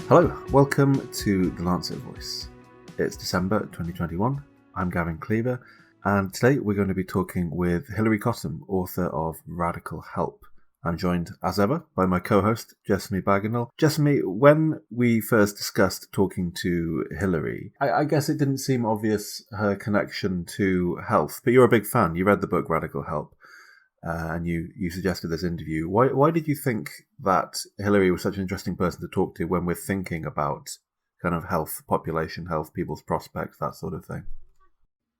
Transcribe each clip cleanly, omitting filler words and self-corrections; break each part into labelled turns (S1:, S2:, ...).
S1: Hello, welcome to the Lancet Voice. It's December 2021. I'm Gavin Cleaver, and today we're going to be talking with Hilary Cottam, author of Radical Help. I'm joined, as ever, by my co-host, Jessamy Bagenal. Jessamy, when we first discussed talking to Hilary, I guess it didn't seem obvious her connection to health, but you're a big fan. You read the book Radical Help. And you suggested this interview. Why did you think that Hilary was such an interesting person to talk to when we're thinking about kind of health, population health, people's prospects, that sort of thing?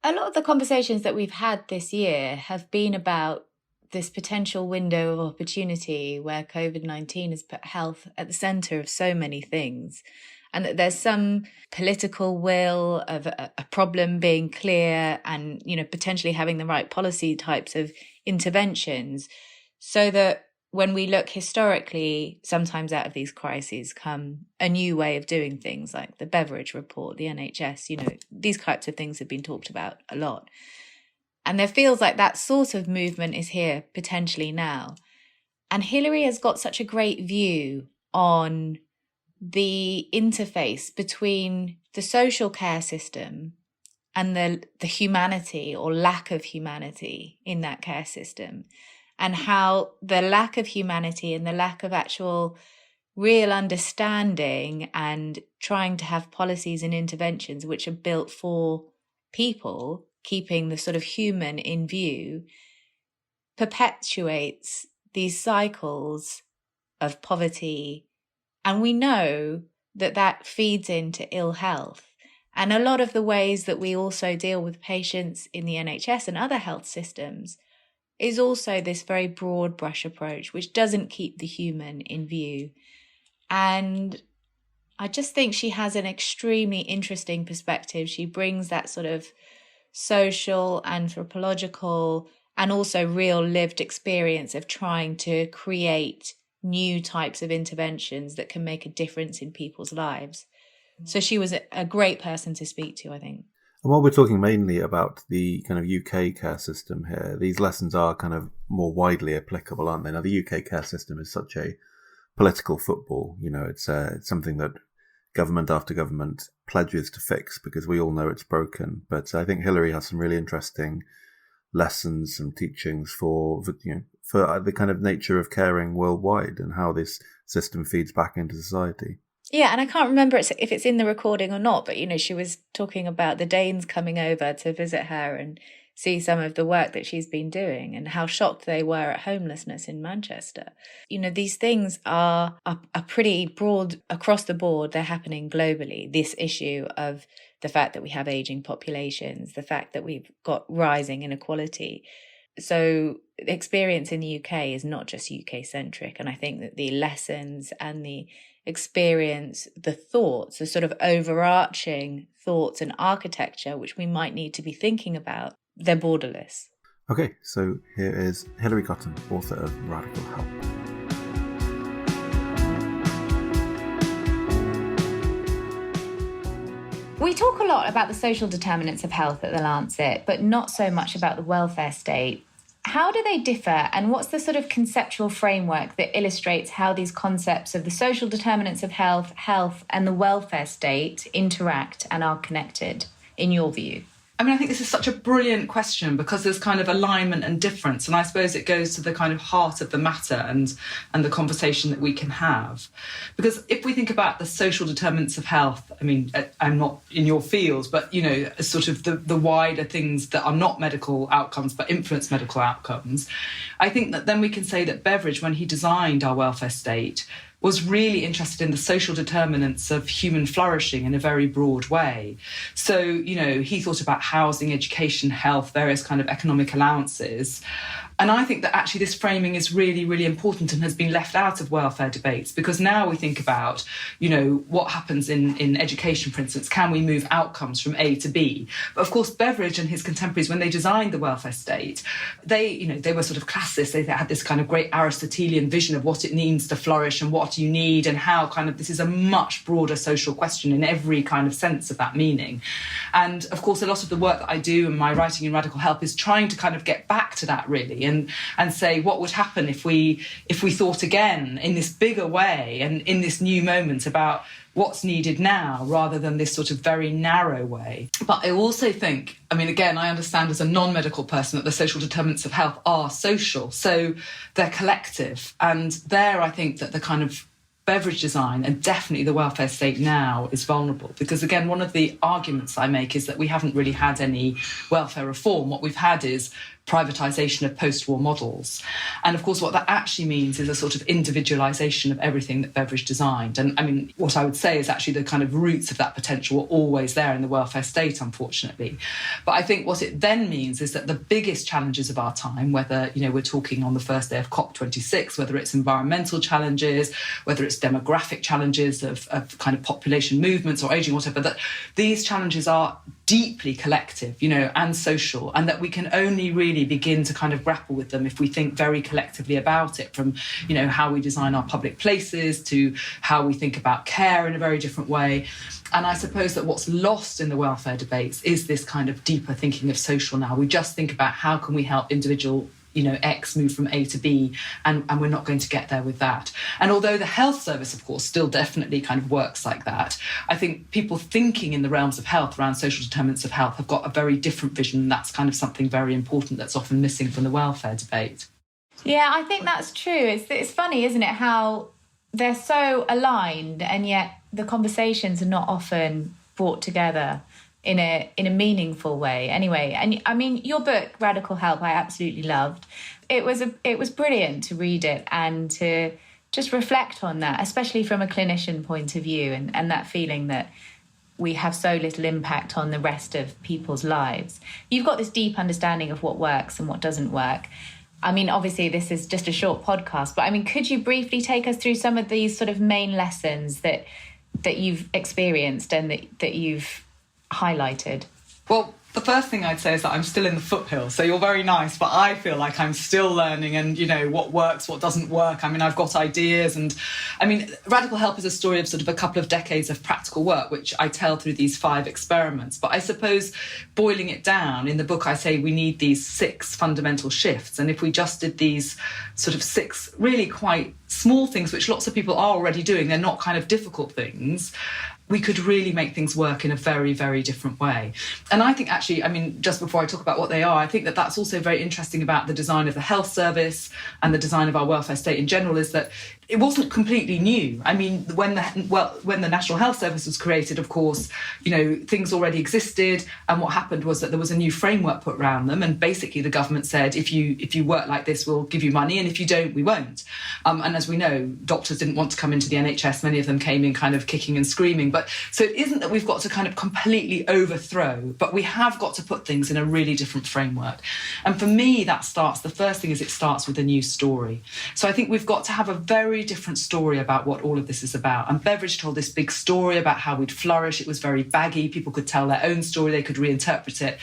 S2: A lot of the conversations that we've had this year have been about this potential window of opportunity where COVID-19 has put health at the centre of so many things, and that there's some political will of a problem being clear and, potentially having the right policy types of interventions, so that when we look historically, sometimes out of these crises come a new way of doing things, like the Beveridge report, the NHS, these types of things have been talked about a lot. And there feels like that sort of movement is here potentially now. And Hilary has got such a great view on the interface between the social care system and the humanity or lack of humanity in that care system, and how the lack of humanity and the lack of actual real understanding and trying to have policies and interventions which are built for people, keeping the sort of human in view, perpetuates these cycles of poverty. And we know that feeds into ill health. And a lot of the ways that we also deal with patients in the NHS and other health systems is also this very broad brush approach, which doesn't keep the human in view. And I just think she has an extremely interesting perspective. She brings that sort of social, anthropological, and also real lived experience of trying to create new types of interventions that can make a difference in people's lives. So she was a great person to speak to, I think.
S1: And while we're talking mainly about the kind of UK care system here, these lessons are kind of more widely applicable, aren't they? Now, the UK care system is such a political football. It's something that government after government pledges to fix because we all know it's broken. But I think Hilary has some really interesting lessons and teachings for the kind of nature of caring worldwide and how this system feeds back into society.
S2: Yeah, and I can't remember if it's in the recording or not, but, she was talking about the Danes coming over to visit her and see some of the work that she's been doing and how shocked they were at homelessness in Manchester. These things are pretty broad across the board. They're happening globally. This issue of the fact that we have aging populations, the fact that we've got rising inequality. So the experience in the UK is not just UK-centric. And I think that the lessons and the experience, the thoughts, the sort of overarching thoughts and architecture, which we might need to be thinking about, they're borderless.
S1: Okay, so here is Hilary Cottam, author of Radical Help.
S2: We talk a lot about the social determinants of health at the Lancet, but not so much about the welfare state. How do they differ, and what's the sort of conceptual framework that illustrates how these concepts of the social determinants of health, and the welfare state interact and are connected, in your view?
S3: I think this is such a brilliant question because there's kind of alignment and difference. And I suppose it goes to the kind of heart of the matter and the conversation that we can have. Because if we think about the social determinants of health, I'm not in your field, but, sort of the wider things that are not medical outcomes but influence medical outcomes, I think that then we can say that Beveridge, when he designed our welfare state, was really interested in the social determinants of human flourishing in a very broad way. So, he thought about housing, education, health, various kind of economic allowances. And I think that actually this framing is really, really important and has been left out of welfare debates, because now we think about, what happens in education, for instance. Can we move outcomes from A to B? But of course, Beveridge and his contemporaries, when they designed the welfare state, they were sort of classicists. They had this kind of great Aristotelian vision of what it means to flourish and what you need, and how kind of this is a much broader social question in every kind of sense of that meaning. And of course, a lot of the work that I do and my writing in Radical Help is trying to kind of get back to that, really, and say what would happen if we thought again in this bigger way and in this new moment about what's needed now rather than this sort of very narrow way. But I also think, I mean, again, I understand as a non-medical person that the social determinants of health are social, so they're collective. And there I think that the kind of beverage design and definitely the welfare state now is vulnerable, because again, one of the arguments I make is that we haven't really had any welfare reform. What we've had is privatisation of post-war models. And of course, what that actually means is a sort of individualisation of everything that beverage designed. And I mean, what I would say is actually the kind of roots of that potential were always there in the welfare state, unfortunately. But I think what it then means is that the biggest challenges of our time, whether, you know, we're talking on the first day of COP26, whether it's environmental challenges, whether it's demographic challenges of kind of population movements or ageing, whatever, that these challenges are deeply collective, you know, and social, and that we can only really begin to kind of grapple with them if we think very collectively about it, from, you know, how we design our public places to how we think about care in a very different way. And I suppose that what's lost in the welfare debates is this kind of deeper thinking of social now. We just think about how can we help individual, you know, X move from A to B, and we're not going to get there with that. And although the health service, of course, still definitely kind of works like that, I think people thinking in the realms of health around social determinants of health have got a very different vision, and that's kind of something very important that's often missing from the welfare debate.
S2: Yeah, I think that's true. It's funny, isn't it, how they're so aligned and yet the conversations are not often brought together in a meaningful way. Anyway, and I mean, your book Radical Help I absolutely loved. It was brilliant to read it and to just reflect on that, especially from a clinician point of view, and that feeling that we have so little impact on the rest of people's lives. You've got this deep understanding of what works and what doesn't work. I mean, obviously this is just a short podcast, but I mean, could you briefly take us through some of these sort of main lessons that you've experienced and that you've highlighted?
S3: Well, the first thing I'd say is that I'm still in the foothill. So you're very nice, but I feel like I'm still learning, and, you know, what works, what doesn't work. I mean, I've got ideas, and I mean, Radical Help is a story of sort of a couple of decades of practical work, which I tell through these 5 experiments. But I suppose boiling it down, in the book, I say we need these 6 fundamental shifts. And if we just did these sort of 6 really quite small things, which lots of people are already doing, they're not kind of difficult things, we could really make things work in a very, very different way. And I think actually, I mean, just before I talk about what they are, I think that that's also very interesting about the design of the health service and the design of our welfare state in general, is that it wasn't completely new. I mean, when the National Health Service was created, of course, you know, things already existed, and what happened was that there was a new framework put around them, and basically the government said, if you work like this, we'll give you money, and if you don't, we won't. And as we know, doctors didn't want to come into the NHS. Many of them came in kind of kicking and screaming. But so it isn't that we've got to kind of completely overthrow, but we have got to put things in a really different framework. And for me, the first thing is it starts with a new story. So I think we've got to have a very different story about what all of this is about. And Beveridge told this big story about how we'd flourish. It was very baggy. People could tell their own story. They could reinterpret it.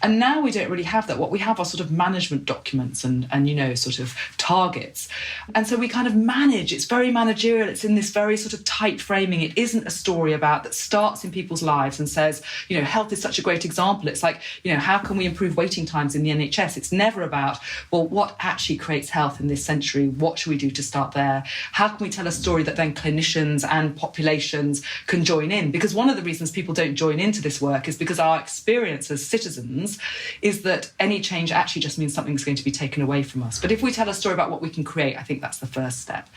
S3: And now we don't really have that. What we have are sort of management documents and you know, sort of targets. And so we kind of manage. It's very managerial. It's in this very sort of tight framing. It isn't a story about that starts in people's lives and says, you know, health is such a great example. It's like, you know, how can we improve waiting times in the NHS? It's never about, well, what actually creates health in this century? What should we do to start there? How can we tell a story that then clinicians and populations can join in? Because one of the reasons people don't join into this work is because our experience as citizens is that any change actually just means something's going to be taken away from us. But if we tell a story about what we can create, I think that's the first step.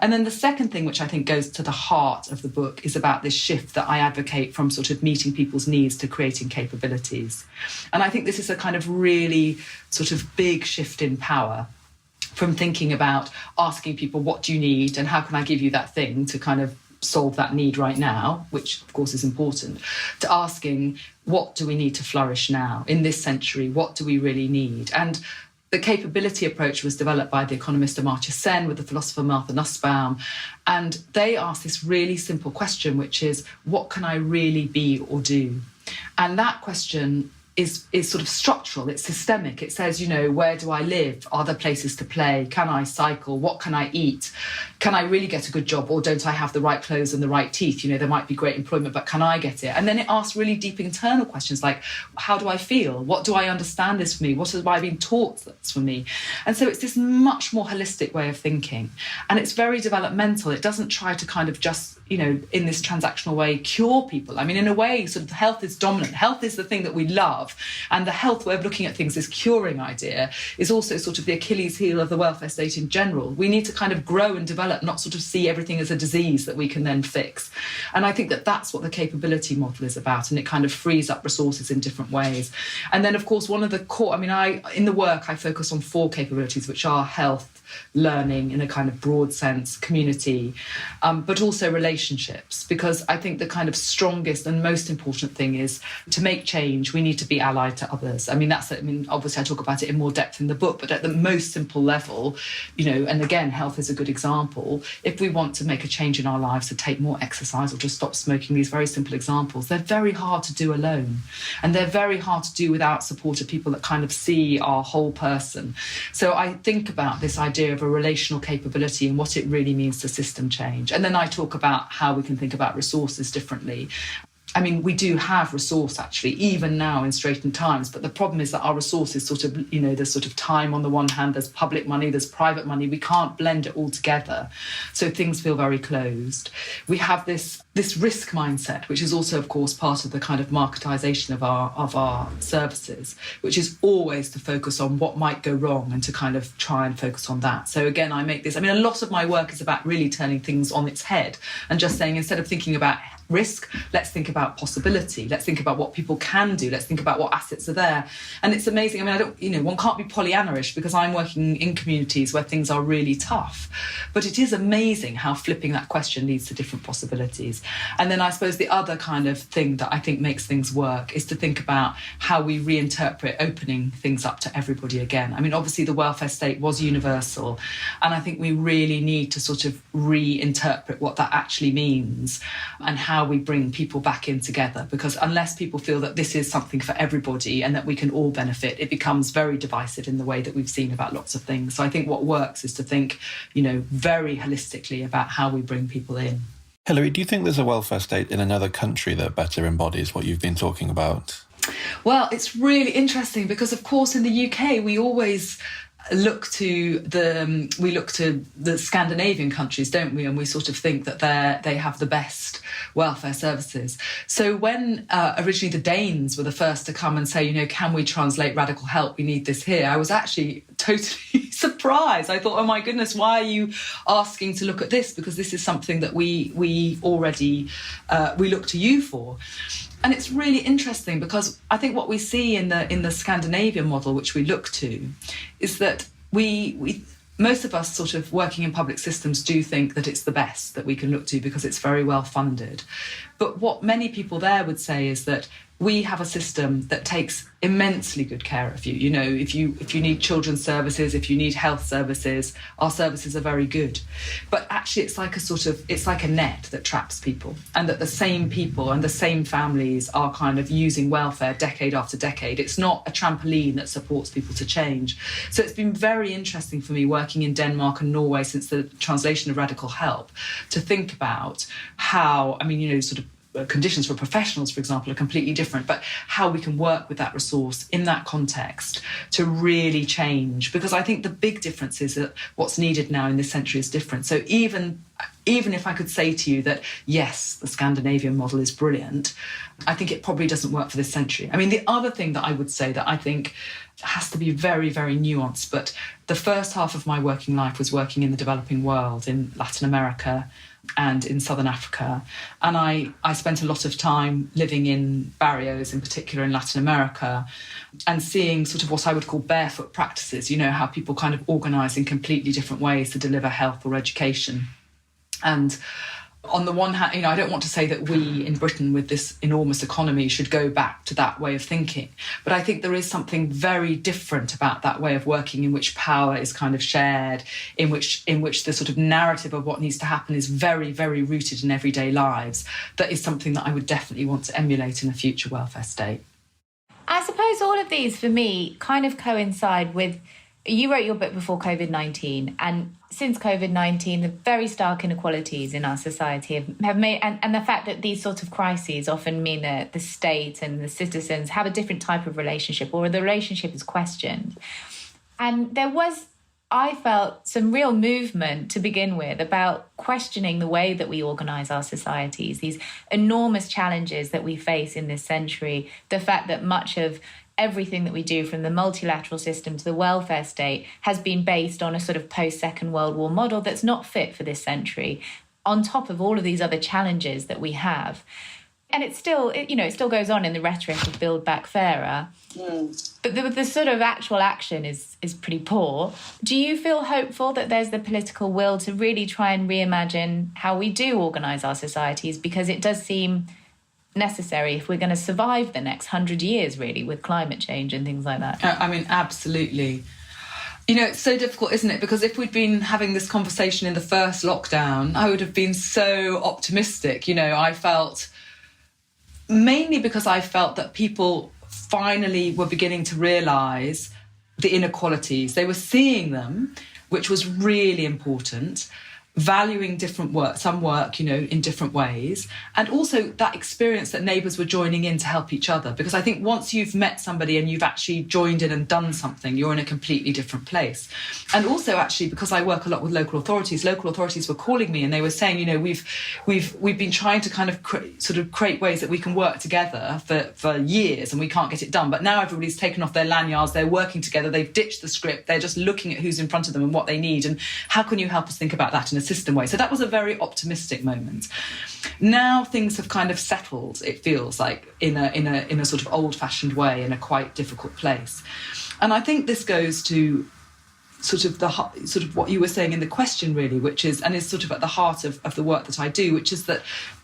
S3: And then the second thing, which I think goes to the heart of the book, is about this shift that I advocate from sort of meeting people's needs to creating capabilities. And I think this is a kind of really sort of big shift in power, from thinking about asking people, what do you need and how can I give you that thing to kind of solve that need right now, which of course is important, to asking, what do we need to flourish now in this century? What do we really need? And the capability approach was developed by the economist Amartya Sen with the philosopher Martha Nussbaum. And they asked this really simple question, which is, what can I really be or do? And that question is sort of structural, it's systemic. It says, you know, where do I live? Are there places to play? Can I cycle? What can I eat? Can I really get a good job, or don't I have the right clothes and the right teeth? You know, there might be great employment, but can I get it? And then it asks really deep internal questions like, how do I feel? What do I understand is for me? What have I been taught that's for me? And so it's this much more holistic way of thinking. And it's very developmental. It doesn't try to kind of just in this transactional way, cure people. I mean, in a way, sort of health is dominant. Health is the thing that we love. And the health way of looking at things, this curing idea, is also sort of the Achilles heel of the welfare state in general. We need to kind of grow and develop, not sort of see everything as a disease that we can then fix. And I think that that's what the capability model is about. And it kind of frees up resources in different ways. And then, of course, one of the core, in the work, I focus on 4 capabilities, which are health, learning in a kind of broad sense, community, but also relationships, because I think the kind of strongest and most important thing is to make change, we need to be allied to others. Obviously I talk about it in more depth in the book, but at the most simple level, and again, health is a good example. If we want to make a change in our lives, to take more exercise or to stop smoking, these very simple examples, they're very hard to do alone. And they're very hard to do without support of people that kind of see our whole person. So I think about this idea of a relational capability and what it really means to system change. And then I talk about how we can think about resources differently. I mean, we do have resource, actually, even now in straitened times. But the problem is that our resources sort of, there's sort of time on the one hand, there's public money, there's private money. We can't blend it all together. So things feel very closed. We have this risk mindset, which is also, of course, part of the kind of marketisation of our services, which is always to focus on what might go wrong and to kind of try and focus on that. So again, a lot of my work is about really turning things on its head and just saying, instead of thinking about risk, let's think about possibility. Let's think about what people can do. Let's think about what assets are there. And it's amazing. One can't be Pollyanna-ish because I'm working in communities where things are really tough. But it is amazing how flipping that question leads to different possibilities. And then I suppose the other kind of thing that I think makes things work is to think about how we reinterpret opening things up to everybody again. Obviously the welfare state was universal. And I think we really need to sort of reinterpret what that actually means and how we bring people back in together, because unless people feel that this is something for everybody and that we can all benefit, it becomes very divisive in the way that we've seen about lots of things. So I think what works is to think, very holistically about how we bring people in.
S1: Hilary, do you think there's a welfare state in another country that better embodies what you've been talking about?
S3: Well, it's really interesting because, of course, in the UK, we always look to the Scandinavian countries, don't we? And we sort of think that they have the best welfare services. So when originally the Danes were the first to come and say, can we translate radical help? We need this here. I was actually totally surprised. I thought, oh my goodness, why are you asking to look at this? Because this is something that we already we look to you for. And it's really interesting because I think what we see in the Scandinavian model, which we look to, is that we most of us sort of working in public systems do think that it's the best that we can look to because it's very well funded. But what many people there would say is that we have a system that takes immensely good care of you. If you need children's services, if you need health services, our services are very good. But actually it's like a net that traps people, and that the same people and the same families are kind of using welfare decade after decade. It's not a trampoline that supports people to change. So it's been very interesting for me working in Denmark and Norway since the translation of Radical Help to think about how, conditions for professionals, for example, are completely different, but how we can work with that resource in that context to really change. Because I think the big difference is that what's needed now in this century is different. So even if I could say to you that, yes, the Scandinavian model is brilliant, I think it probably doesn't work for this century. The other thing that I would say that I think has to be very, very nuanced, but the first half of my working life was working in the developing world, in Latin America and in Southern Africa. And I spent a lot of time living in barrios, in particular in Latin America, and seeing sort of what I would call barefoot practices, how people kind of organise in completely different ways to deliver health or education. And on the one hand, I don't want to say that we in Britain with this enormous economy should go back to that way of thinking. But I think there is something very different about that way of working in which power is kind of shared, in which the sort of narrative of what needs to happen is very, very rooted in everyday lives. That is something that I would definitely want to emulate in a future welfare state.
S2: I suppose all of these, for me, kind of coincide with, you wrote your book before COVID-19, and since COVID-19, the very stark inequalities in our society have made, and the fact that these sorts of crises often mean that the state and the citizens have a different type of relationship, or the relationship is questioned. And there was I felt some real movement to begin with about questioning the way that we organise our societies, these enormous challenges that we face in this century, the fact that much of everything that we do, from the multilateral system to the welfare state, has been based on a sort of post-Second World War model that's not fit for this century, on top of all of these other challenges that we have. And it still goes on in the rhetoric of Build Back Fairer. But the sort of actual action is pretty poor. Do you feel hopeful that there's the political will to really try and reimagine how we do organise our societies? Because it does seem necessary if we're going to survive the next 100 years, really, with climate change and things like that.
S3: I mean, absolutely. It's so difficult, isn't it? Because if we'd been having this conversation in the first lockdown, I would have been so optimistic. I felt... Mainly because I felt that people finally were beginning to realise the inequalities. They were seeing them, which was really important, valuing different work, some work, in different ways. And also that experience that neighbours were joining in to help each other. Because I think once you've met somebody and you've actually joined in and done something, you're in a completely different place. And also, actually, because I work a lot with local authorities were calling me and they were saying, we've been trying to kind of create ways that we can work together for years and we can't get it done. But now everybody's taken off their lanyards, they're working together, they've ditched the script, they're just looking at who's in front of them and what they need. And how can you help us think about that in a system way? So that was a very optimistic moment. Now things have kind of settled, it feels like, in a sort of old-fashioned way, in a quite difficult place. And I think this goes to sort of what you were saying in the question, really, which is, and is sort of at the heart of the work that I do, which is that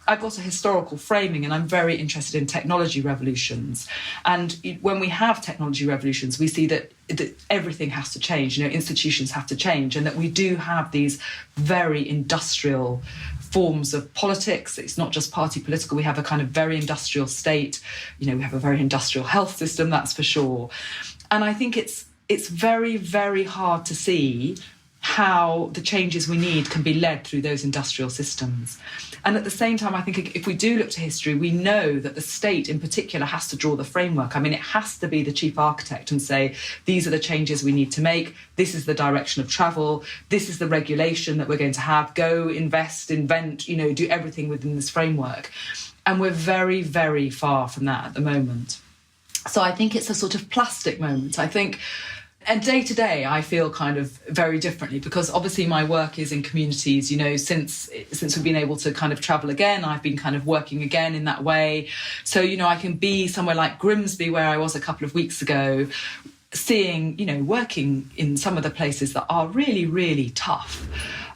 S3: I've got a historical framing and I'm very interested in technology revolutions. And when we have technology revolutions, we see that everything has to change, institutions have to change, and that we do have these very industrial forms of politics. It's not just party political. We have a kind of very industrial state. We have a very industrial health system, that's for sure. And I think it's very, very hard to see how the changes we need can be led through those industrial systems. And at the same time, I think if we do look to history, we know that the state in particular has to draw the framework. I mean, it has to be the chief architect and say, these are the changes we need to make, this is the direction of travel, this is the regulation that we're going to have, go, invest, invent, do everything within this framework. And we're very, very far from that at the moment. So I think it's a sort of plastic moment. I think... And day to day, I feel kind of very differently because obviously my work is in communities, since we've been able to kind of travel again, I've been kind of working again in that way. So, I can be somewhere like Grimsby, where I was a couple of weeks ago, seeing, working in some of the places that are really, really tough.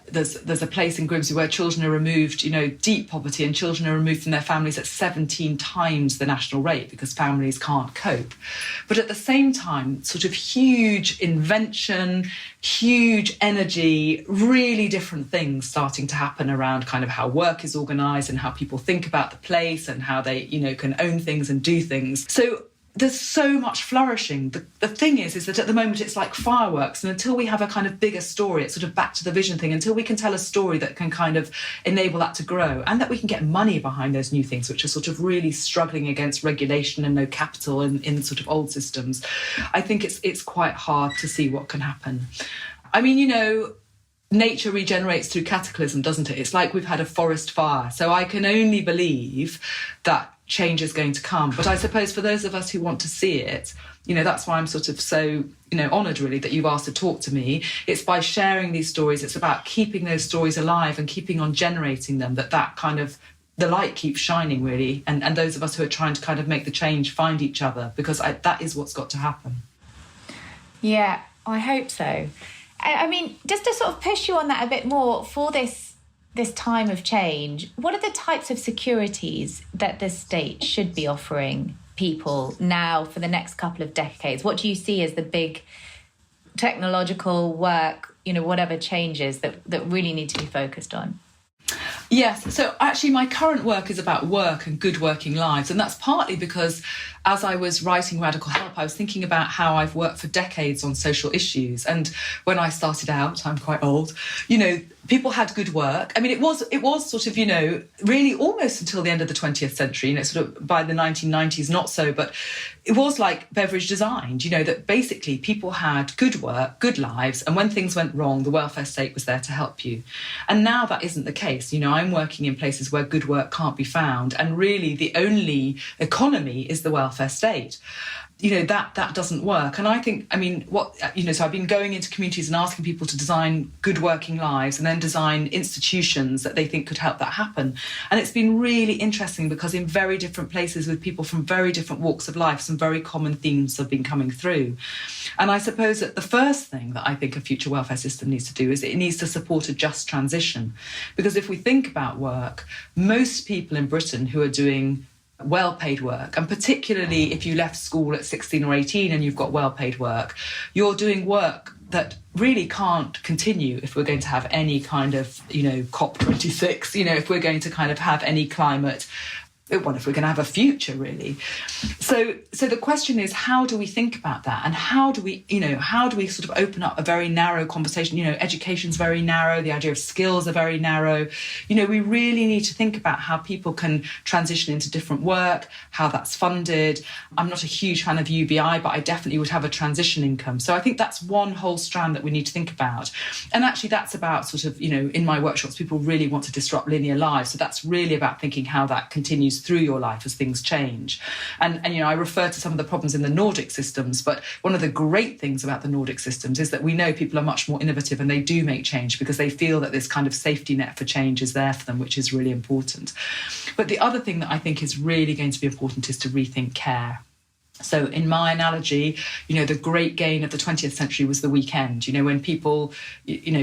S3: There's a place in Grimsby where children are removed, deep poverty, and children are removed from their families at 17 times the national rate because families can't cope. But at the same time, sort of huge invention, huge energy, really different things starting to happen around kind of how work is organised and how people think about the place and how they, can own things and do things. So there's so much flourishing. The thing is that at the moment it's like fireworks, and until we have a kind of bigger story, it's sort of back to the vision thing, until we can tell a story that can kind of enable that to grow and that we can get money behind those new things, which are sort of really struggling against regulation and no capital in sort of old systems, I think it's quite hard to see what can happen. I mean, nature regenerates through cataclysm, doesn't it? It's like we've had a forest fire. So I can only believe that change is going to come. But I suppose for those of us who want to see it, that's why I'm sort of so, honoured really that you've asked to talk to me. It's by sharing these stories. It's about keeping those stories alive and keeping on generating them, that kind of, the light keeps shining really. And those of us who are trying to kind of make the change find each other, because that is what's got to happen.
S2: Yeah, I hope so. I mean, just to sort of push you on that a bit more for this time of change, what are the types of securities that the state should be offering people now for the next couple of decades? What do you see as the big technological work, whatever changes that really need to be focused on?
S3: Yes, so actually my current work is about work and good working lives, and that's partly because as I was writing Radical Help, I was thinking about how I've worked for decades on social issues, and when I started out, I'm quite old, people had good work. I mean, it was sort of, really almost until the end of the 20th century, sort of by the 1990s, not so, but it was like Beveridge designed, that basically people had good work, good lives, and when things went wrong, the welfare state was there to help you. And now that isn't the case. I'm working in places where good work can't be found, and really the only economy is the welfare state. That doesn't work. And I think, so I've been going into communities and asking people to design good working lives and then design institutions that they think could help that happen. And it's been really interesting because in very different places with people from very different walks of life, some very common themes have been coming through. And I suppose that the first thing that I think a future welfare system needs to do is it needs to support a just transition. Because if we think about work, most people in Britain who are doing well-paid work, and particularly if you left school at 16 or 18 and you've got well-paid work, you're doing work that really can't continue if we're going to have any kind of, COP26, if we're going to kind of have any climate, if we're going to have a future, really. So the question is, how do we think about that? And how do we sort of open up a very narrow conversation? Education's very narrow. The idea of skills are very narrow. We really need to think about how people can transition into different work, how that's funded. I'm not a huge fan of UBI, but I definitely would have a transition income. So I think that's one whole strand that we need to think about. And actually that's about sort of, in my workshops, people really want to disrupt linear lives. So that's really about thinking how that continues through your life as things change. And I refer to some of the problems in the Nordic systems, but one of the great things about the Nordic systems is that we know people are much more innovative and they do make change because they feel that this kind of safety net for change is there for them, which is really important. But the other thing that I think is really going to be important is to rethink care. So in my analogy, the great gain of the 20th century was the weekend. When people,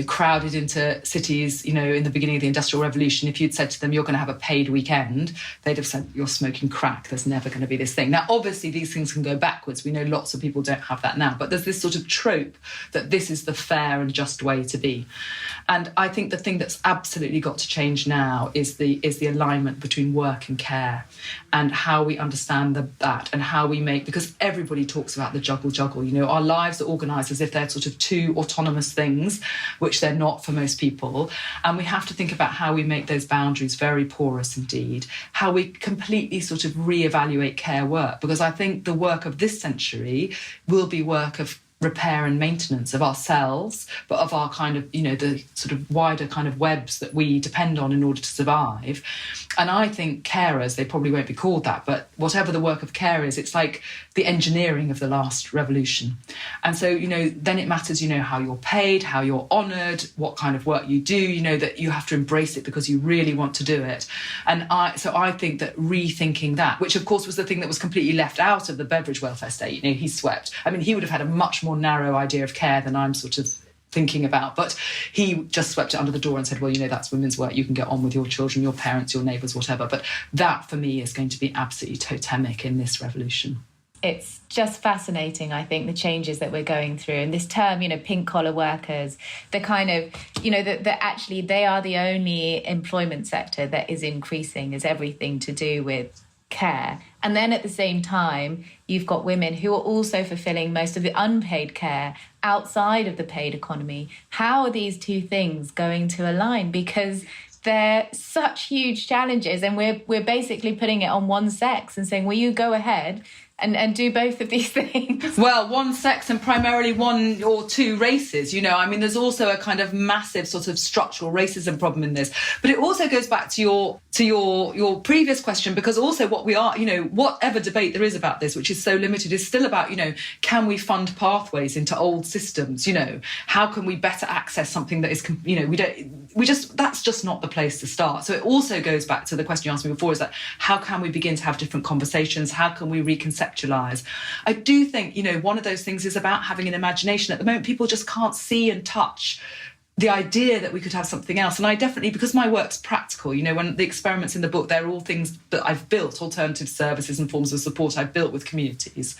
S3: crowded into cities, in the beginning of the Industrial Revolution, if you'd said to them, you're going to have a paid weekend, they'd have said, you're smoking crack. There's never going to be this thing. Now, obviously, these things can go backwards. We know lots of people don't have that now. But there's this sort of trope that this is the fair and just way to be. And I think the thing that's absolutely got to change now is the alignment between work and care and how we understand that and how we make, because everybody talks about the juggle. Our lives are organised as if they're sort of two autonomous things, which they're not for most people. And we have to think about how we make those boundaries very porous indeed, how we completely sort of reevaluate care work, because I think the work of this century will be work of repair and maintenance of ourselves, but of our kind of, the sort of wider kind of webs that we depend on in order to survive. And I think carers, they probably won't be called that, but whatever the work of care is, it's like the engineering of the last revolution. And so, then it matters, how you're paid, how you're honoured, what kind of work you do, that you have to embrace it because you really want to do it. And I think that rethinking that, which of course was the thing that was completely left out of the Beveridge welfare state, he swept. I mean, he would have had a much more narrow idea of care than I'm sort of thinking about, but he just swept it under the door and said, well, that's women's work, you can get on with your children, your parents, your neighbours, whatever. But that for me is going to be absolutely totemic in this revolution.
S2: It's just fascinating, I think, the changes that we're going through. And this term, pink collar workers, the kind of, that actually they are the only employment sector that is increasing, is everything to do with care. And then at the same time, you've got women who are also fulfilling most of the unpaid care outside of the paid economy. How are these two things going to align? Because they're such huge challenges, and we're basically putting it on one sex and saying, well, you go ahead and do both of these things.
S3: Well, one sex and primarily one or two races, there's also a kind of massive sort of structural racism problem in this. But it also goes back to your previous question, because also what we are, whatever debate there is about this, which is so limited, is still about, can we fund pathways into old systems? How can we better access something that is, that's just not the place to start. So it also goes back to the question you asked me before, is that how can we begin to have different conversations? How can we reconceptualize? I do think, one of those things is about having an imagination. At the moment, people just can't see and touch the idea that we could have something else. And I definitely, because my work's practical, when the experiments in the book, they're all things that I've built, alternative services and forms of support I've built with communities,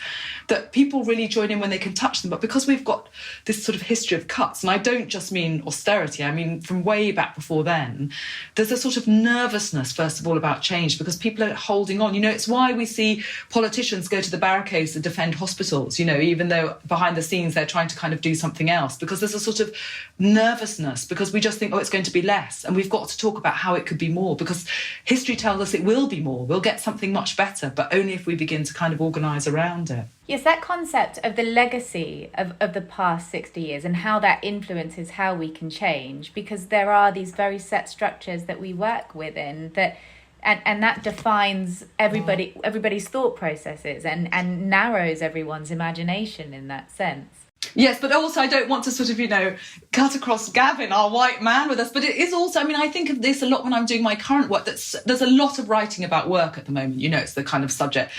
S3: that people really join in when they can touch them. But because we've got this sort of history of cuts, and I don't just mean austerity, I mean from way back before then, there's a sort of nervousness, first of all, about change, because people are holding on. It's why we see politicians go to the barricades to defend hospitals, even though behind the scenes they're trying to kind of do something else, because there's a sort of nervousness, because we just think, it's going to be less. And we've got to talk about how it could be more, because history tells us it will be more. We'll get something much better, but only if we begin to kind of organise around it.
S2: Yes, that concept of the legacy of the past 60 years and how that influences how we can change, because there are these very set structures that we work within that and that defines everybody's thought processes and narrows everyone's imagination in that sense.
S3: Yes, but also I don't want to sort of, cut across Gavin, our white man, with us. But it is also, I think of this a lot when I'm doing my current work. There's a lot of writing about work at the moment. It's the kind of subject.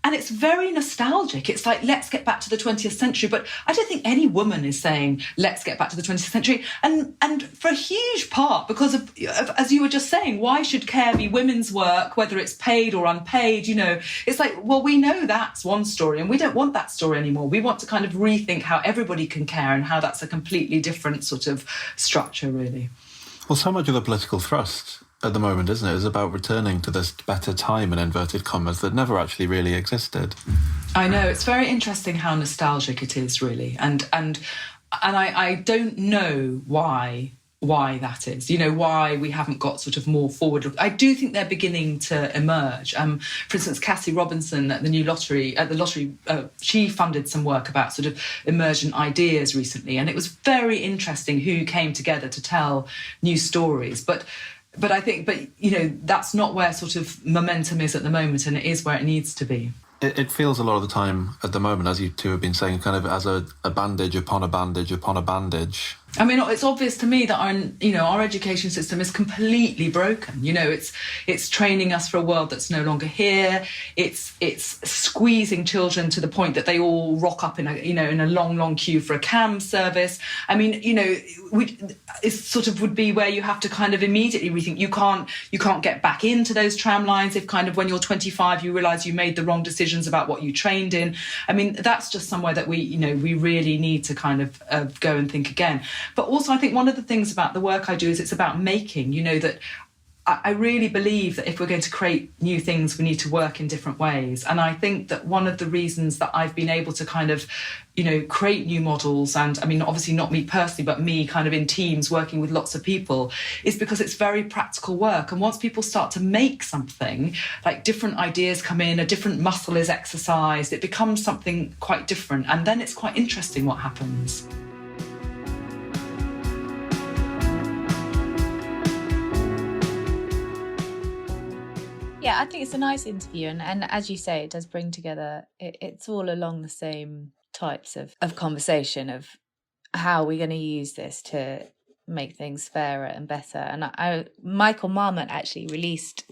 S3: And it's very nostalgic. It's like, let's get back to the 20th century. But I don't think any woman is saying, let's get back to the 20th century. And for a huge part, because of, as you were just saying, why should care be women's work, whether it's paid or unpaid? It's like, well, we know that's one story and we don't want that story anymore. We want to kind of rethink how everybody can care and how that's a completely different sort of structure, really.
S1: Well, so much of the political thrust at the moment, isn't it, is about returning to this better time, in inverted commas, that never actually really existed.
S3: I know, it's very interesting how nostalgic it is, really, and I don't know why that is, why we haven't got sort of more forward look. I do think they're beginning to emerge. For instance, Cassie Robinson at the lottery, she funded some work about sort of emergent ideas recently, and it was very interesting who came together to tell new stories. But I think, that's not where sort of momentum is at the moment, and it is where it needs to be.
S1: It feels a lot of the time at the moment, as you two have been saying, kind of as a bandage upon a bandage upon a bandage.
S3: It's obvious to me that our education system is completely broken. It's training us for a world that's no longer here. It's squeezing children to the point that they all rock up in a long queue for a CAM service. It sort of would be where you have to kind of immediately rethink. You can't get back into those tram lines if kind of when you're 25 you realise you made the wrong decisions about what you trained in. That's just somewhere that we really need to kind of go and think again. But also, I think one of the things about the work I do is it's about making, that I really believe that if we're going to create new things, we need to work in different ways. And I think that one of the reasons that I've been able to kind of, create new models, and obviously not me personally, but me kind of in teams working with lots of people, is because it's very practical work. And once people start to make something, like different ideas come in, a different muscle is exercised, it becomes something quite different. And then it's quite interesting what happens.
S2: Yeah, I think it's a nice interview. And as you say, it does bring together, it's all along the same types of conversation of how we're going to use this to make things fairer and better. And Michael Marmot actually released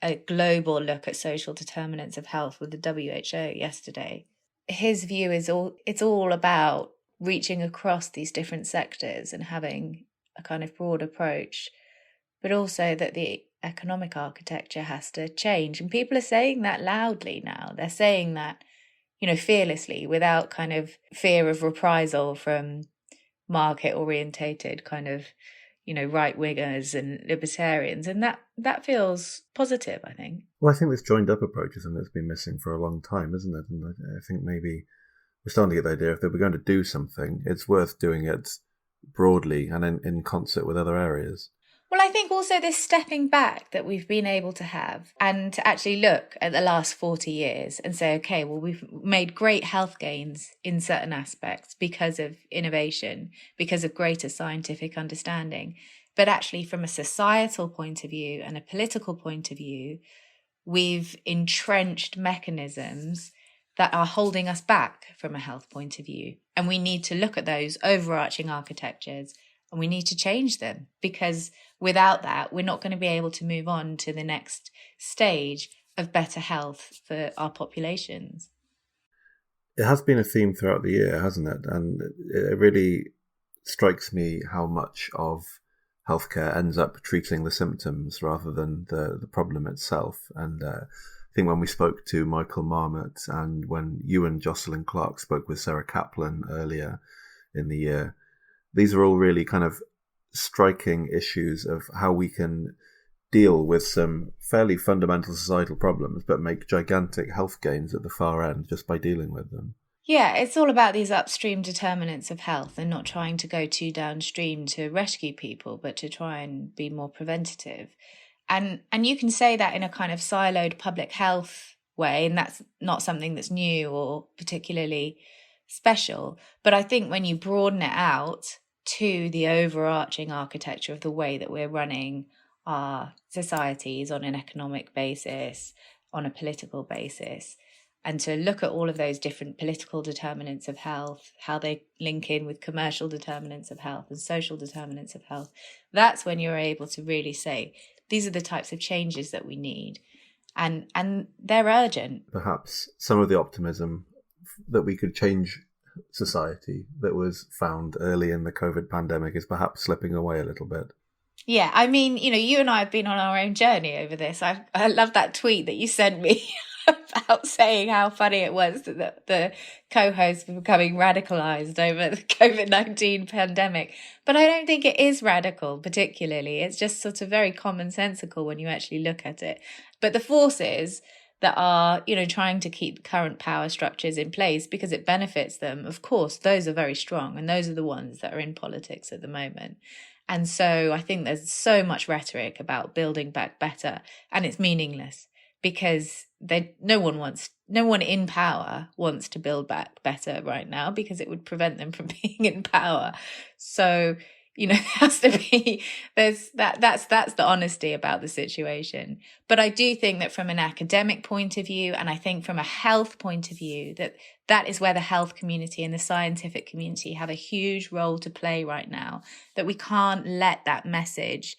S2: a global look at social determinants of health with the WHO yesterday. His view is it's all about reaching across these different sectors and having a kind of broad approach, but also that the economic architecture has to change. And people are saying that loudly now. They're saying that, fearlessly, without kind of fear of reprisal from market orientated kind of, right wingers and libertarians. And that feels positive, I think.
S1: Well, I think this joined up approach is something that's been missing for a long time, isn't it? And I think maybe we're starting to get the idea if we're going to do something, it's worth doing it broadly and in concert with other areas.
S2: Well, I think also this stepping back that we've been able to have and to actually look at the last 40 years and say, okay, well, we've made great health gains in certain aspects because of innovation, because of greater scientific understanding. But actually, from a societal point of view and a political point of view, we've entrenched mechanisms that are holding us back from a health point of view. And we need to look at those overarching architectures and we need to change them, because without that, we're not going to be able to move on to the next stage of better health for our populations.
S1: It has been a theme throughout the year, hasn't it? And it really strikes me how much of healthcare ends up treating the symptoms rather than the problem itself. And I think when we spoke to Michael Marmot and when you and Jocelyn Clark spoke with Sarah Kaplan earlier in the year, these are all really kind of striking issues of how we can deal with some fairly fundamental societal problems, but make gigantic health gains at the far end just by dealing with them.
S2: Yeah, it's all about these upstream determinants of health and not trying to go too downstream to rescue people, but to try and be more preventative. And you can say that in a kind of siloed public health way, and that's not something that's new or particularly special. But I think when you broaden it out to the overarching architecture of the way that we're running our societies on an economic basis, on a political basis, and to look at all of those different political determinants of health, how they link in with commercial determinants of health and social determinants of health, that's when you're able to really say, these are the types of changes that we need. And they're urgent.
S1: Perhaps some of the optimism that we could change society that was found early in the COVID pandemic is perhaps slipping away a little bit.
S2: Yeah, I mean, you and I have been on our own journey over this. I love that tweet that you sent me about saying how funny it was that the co-hosts were becoming radicalized over the COVID-19 pandemic. But I don't think it is radical particularly. It's just sort of very commonsensical when you actually look at it. But the forces that are, trying to keep current power structures in place because it benefits them, of course, those are very strong. And those are the ones that are in politics at the moment. And so I think there's so much rhetoric about building back better, and it's meaningless because no one in power wants to build back better right now because it would prevent them from being in power. So, there has to be, that's the honesty about the situation. But I do think that from an academic point of view, and I think from a health point of view, that is where the health community and the scientific community have a huge role to play right now, that we can't let that message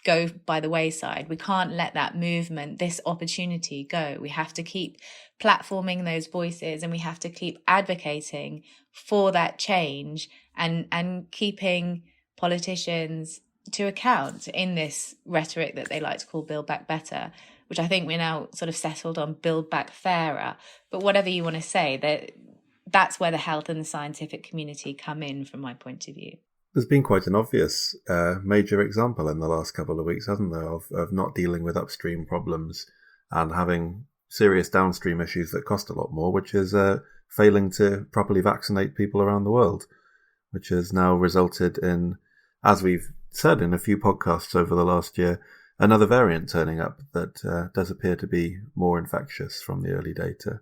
S2: go by the wayside. We can't let that movement, this opportunity go. We have to keep platforming those voices and we have to keep advocating for that change and keeping politicians to account in this rhetoric that they like to call Build Back Better, which I think we're now sort of settled on Build Back Fairer. But whatever you want to say, that's where the health and the scientific community come in from my point of view.
S1: There's been quite an obvious major example in the last couple of weeks, hasn't there, of not dealing with upstream problems and having serious downstream issues that cost a lot more, which is failing to properly vaccinate people around the world, which has now resulted in, as we've said in a few podcasts over the last year, another variant turning up that does appear to be more infectious from the early data.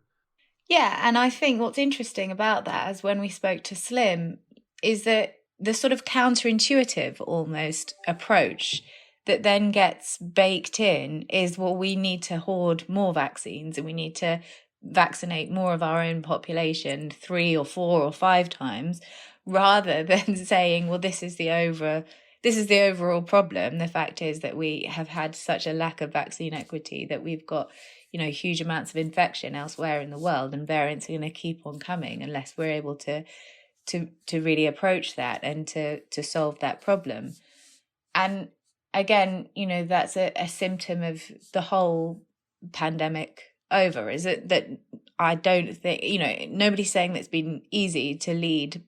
S2: Yeah, and I think what's interesting about that, as when we spoke to Slim, is that the sort of counterintuitive almost approach that then gets baked in is, well, we need to hoard more vaccines and we need to vaccinate more of our own population 3 or 4 or 5 times, rather than saying, well, this is the overall problem. The fact is that we have had such a lack of vaccine equity that we've got, huge amounts of infection elsewhere in the world, and variants are going to keep on coming unless we're able to really approach that and to solve that problem. And again, that's a symptom of the whole pandemic over, is it? That I don't think, nobody's saying that it's been easy to lead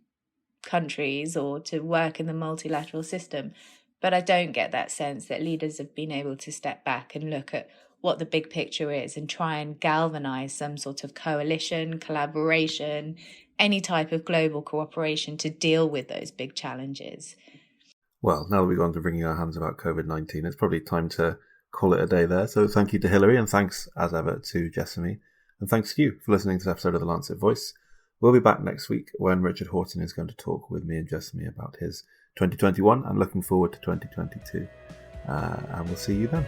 S2: countries or to work in the multilateral system, but I don't get that sense that leaders have been able to step back and look at what the big picture is and try and galvanize some sort of coalition, collaboration, any type of global cooperation to deal with those big challenges.
S1: Well, now that we've gone to wringing our hands about COVID-19, it's probably time to call it a day there. So thank you to Hilary, and thanks as ever to Jessamy. And thanks to you for listening to this episode of the Lancet Voice. We'll be back next week when Richard Horton is going to talk with me and Jessamy about his 2021 and looking forward to 2022. And we'll see you then.